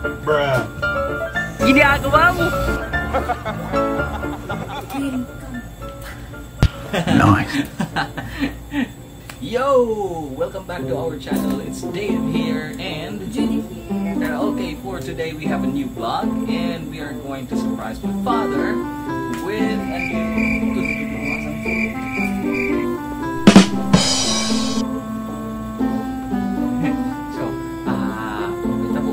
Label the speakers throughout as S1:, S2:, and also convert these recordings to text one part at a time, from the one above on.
S1: Bruh.
S2: Ginagawa mo.
S1: Nice.
S2: Yo! Welcome back to our channel. It's Dave here and
S3: Judy here.
S2: okay, for today we have a new vlog and we are going to surprise my father with a new so, kita po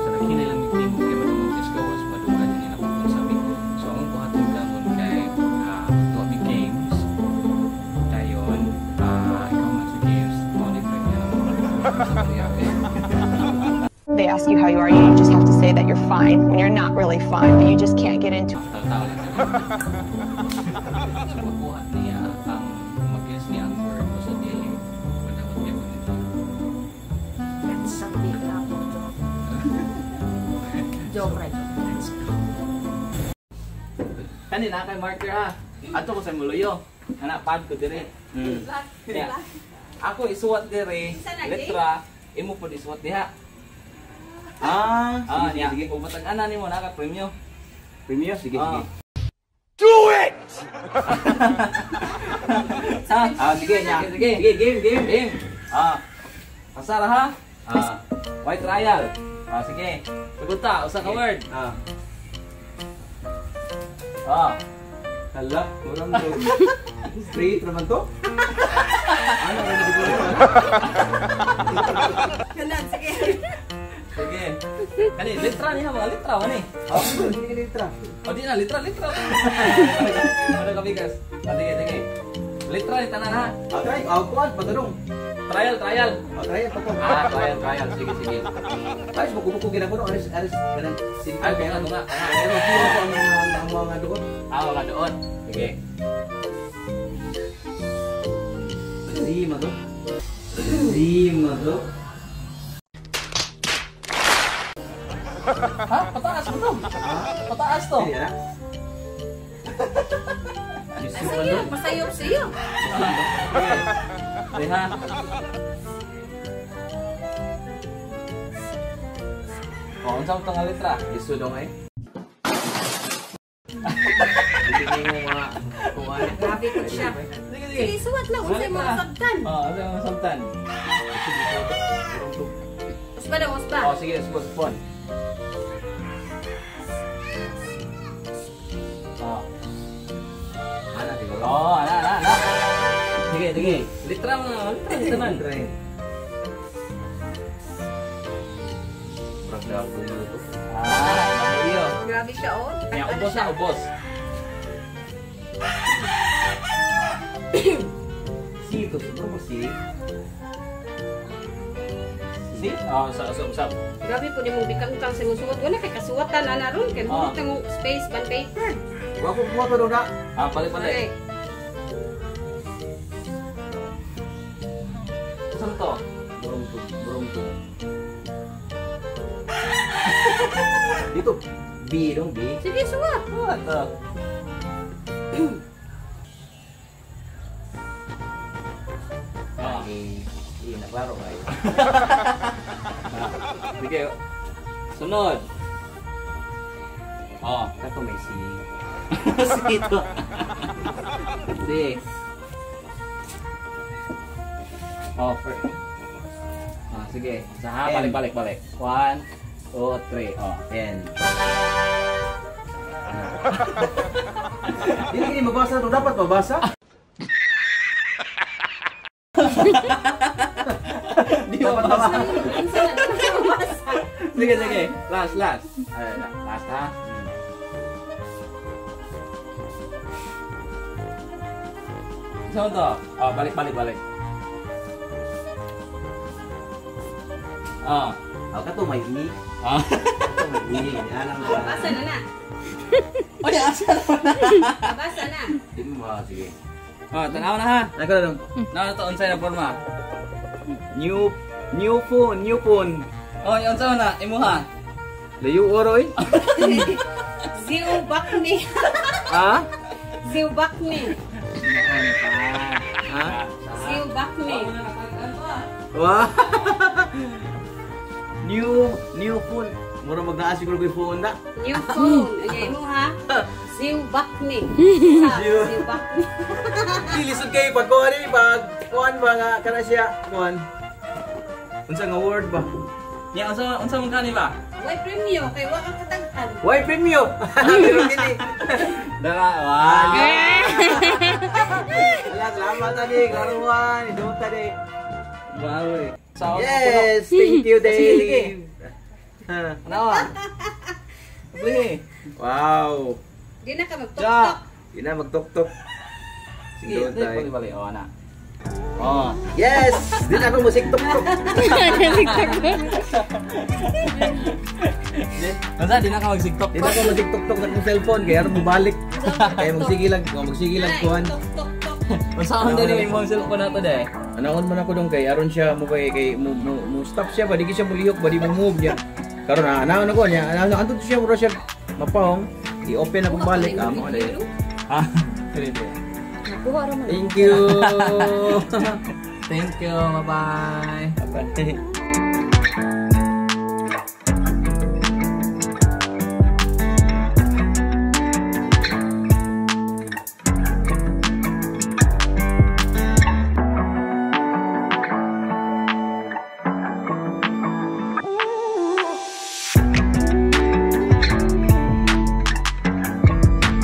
S2: sa naghinay lang yung team kaya manunong is gawas madugan din ako kung sabi. So, ang buhaton gamon kay Toby Games. Dayon, ikaw man sa games, only bring yan ang
S4: They ask you how you are, you just have to say that you're fine when you're not really fine, but you just can't get into it.
S2: So, magbuhat niya ang mag-guess niya ang word ko sa daily. Madawat niya ko nito.
S3: Sabi lang po, joke. Joke right.
S2: Kanina kay marker ha. Ato ko sa muluyo. Anak pad ko dire. Yeah. Ako isuwat dire letra, imo pud isuwat diha.
S1: Sige, sige.
S2: Ug matag ana nimo naka premyo.
S1: Premier, sige, sige.
S2: Do it.
S1: Sige niya.
S2: Sige. Game. Pasara ha. White trial. Sige. Sagot ta usa ka word.
S1: Hala, murang to. Straight naman to? Ano na siguro?
S3: Ganun, sige.
S2: Sige. Kani letra niya mga letra ani.
S1: Hindi litra.
S2: O di na letra. Ano ka bigas? Sige. Letra ni tanan ha.
S1: Try, kuan, patanong.
S2: Trial.
S1: Try, patanong.
S2: Trial. Sige.
S1: Guys, buku-buku gina ko no, aris kanang simple.
S2: Ay, kaya nga.
S1: Pero kung ako ang mga doon.
S2: Wala doon. Sige.
S1: Zima to.
S2: Ha? Pataas mo to. Pataas to.
S1: Sige na.
S3: Masayop, masayop siyo.
S2: Sige ha. Unsa mo tong letra?
S1: Isu dong eh. Hindi mo mga kuan.
S3: Grabe ko siya. Sige, suwat lang. Unsay mo sabtan.
S2: Ano yung sabtan?
S3: Usba daw, usba.
S2: Sige, spon.
S1: Ana siguro.
S2: Ana. Sige. Letra mo naman.
S1: Try. Pragda ko dito.
S2: Mabuyo.
S3: Grabe siya, oh.
S2: Ya, ubos.
S1: Si to, siguro si.
S2: Si? Usap.
S3: Grabe po, di mo bikang-bikang sa mong suwat. Wala kay kasuwatan, ana ron. Kaya mo itong space, pan paper.
S1: Wa ko kuha to na.
S2: Balik.
S3: Okay.
S2: Saan to?
S1: Burung to. Dito B dong, B.
S3: Sige, suwat.
S2: What the?
S1: Naklaro kayo.
S2: Sige. Sunod.
S1: Kato may si.
S2: Sito. Si. First. Sige. Sa ha, balik. 1, 2, 3.
S1: N. Hindi mabasa to, dapat mabasa.
S2: Di ba ba?
S3: Sige.
S2: Sige. Last. Last ha. Saan to? Balik.
S1: Kato may I. Kato may I. Alam mo.
S3: Basa na.
S2: Asa na.
S3: Basa na.
S1: Hindi mo ba, sige.
S2: Tanaw na ha.
S1: Nako na dong.
S2: Ito unsay na forma.
S1: New phone.
S2: Yung saan na, imuha.
S1: Layo oroy.
S3: Ziubak ni.
S1: Ha?
S3: Ziubak ni.
S1: Ha?
S3: Ziubak ni.
S1: Wah. New phone. Mura magnaas siguro ko yung phone na.
S3: New phone. Ayay mo ha. Ziw Bakni. Ziw Bakni.
S1: Lisod kayo pag kuhan eh, pag kuhan ba nga kana siya, kuhan. Unsa nga word ba?
S2: Ya, unsa man kani ba?
S3: Way premium kay wa ka kataghan.
S1: Why premium? Pero gini.
S2: Dara, wah.
S1: Salamat tadi, karuan, idong tadi.
S2: Wow.
S1: Yes, thank you Dave.
S2: Nawa. Beli.
S1: Wow.
S3: Di na ka
S2: Ja.
S3: magtok-tok.
S1: Yun na, magtok-tok.
S2: Sige,
S1: Doon tayo.
S2: balik. Oh, na. Oh.
S1: Yes! Di na ako musik tok-tok.
S2: Masa di na ka mag-tiktok?
S1: Di na ako musik tok-tok na kong cellphone. Kaya ano bumalik. Kaya magsige lang kuhan.
S3: Tok-tok-tok.
S2: Masa ako din yung imong cellphone na to deh.
S1: Anaon man ako dong kay aron siya mo kay mo stop siya ba di siya mulihok ba di mo move niya. Karon na anaon ako niya. Anaon siya mura siya mapahong. I-open ako balik mo dai.
S2: Ah, sige.
S1: Thank you.
S2: Thank you. Bye-bye.
S1: Bye.